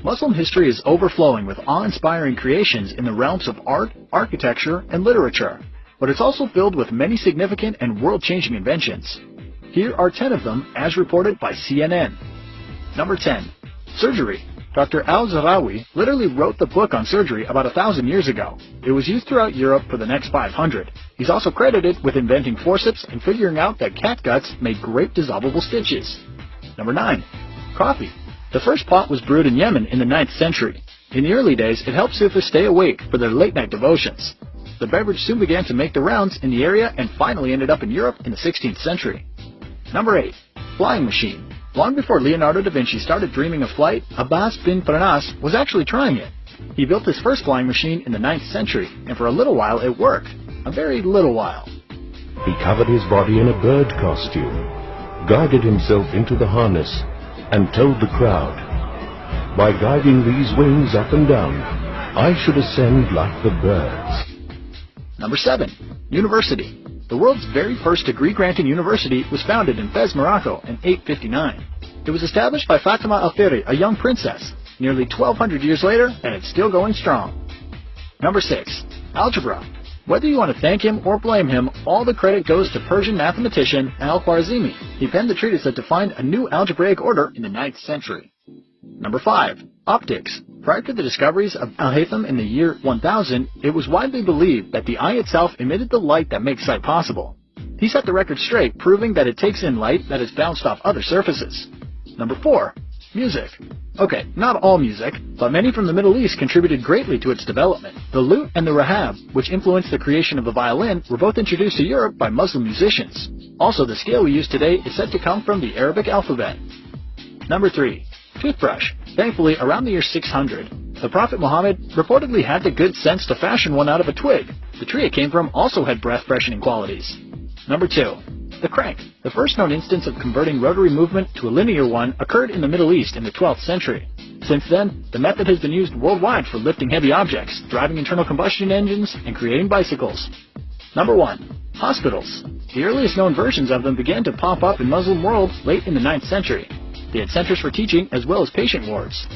Muslim history is overflowing with awe-inspiring creations in the realms of art, architecture, and literature, but it's also filled with many significant and world-changing inventions. Here are 10 of them as reported by CNN. Number 10. Surgery. Dr. Al-Zahrawi literally wrote the book on surgery about 1,000 years ago. It was used throughout Europe for the next 500. He's also credited with inventing forceps and figuring out that cat guts made great dissolvable stitches. Number 9. Coffee. The first pot was brewed in Yemen in the 9th century. In the early days, it helped Sufis stay awake for their late-night devotions. The beverage soon began to make the rounds in the area and finally ended up in Europe in the 16th century. Number 8. Flying machine. Long before Leonardo da Vinci started dreaming of flight, Abbas bin Farnas was actually trying it. He built his first flying machine in the 9th century, and for a little while it worked. A very little while. He covered his body in a bird costume, guided himself into the harness, and told the crowd, "By guiding these wings up and down, I should ascend like the birds." Number 7. University. The world's very first degree-granting university was founded in Fez, Morocco in 859. It was established by Fatima al-Thiri, a young princess, nearly 1,200 years later, and it's still going strong. Number 6. Algebra. Whether you want to thank him or blame him, all the credit goes to Persian mathematician Al-Khwarizmi. He penned the treatise that defined a new algebraic order in the 9th century. Number 5. Optics. Prior to the discoveries of Al-Haytham in the year 1000, it was widely believed that the eye itself emitted the light that makes sight possible. He set the record straight, proving that it takes in light that is bounced off other surfaces. Number 4. Music. Okay, not all music, but many from the Middle East contributed greatly to its development. The lute and the rahab, which influenced the creation of the violin, were both introduced to Europe by Muslim musicians. Also, the scale we use today is said to come from the Arabic alphabet. Number 3. Toothbrush. Thankfully, around the year 600, the Prophet Muhammad reportedly had the good sense to fashion one out of a twig. The tree it came from also had breath-freshening qualities. Number 2. The crank. The first known instance of converting rotary movement to a linear one occurred in the Middle East in the 12th century. Since then, the method has been used worldwide for lifting heavy objects, driving internal combustion engines, and creating bicycles. Number 1. Hospitals. The earliest known versions of them began to pop up in Muslim world late in the 9th century. They had centers for teaching as well as patient wards.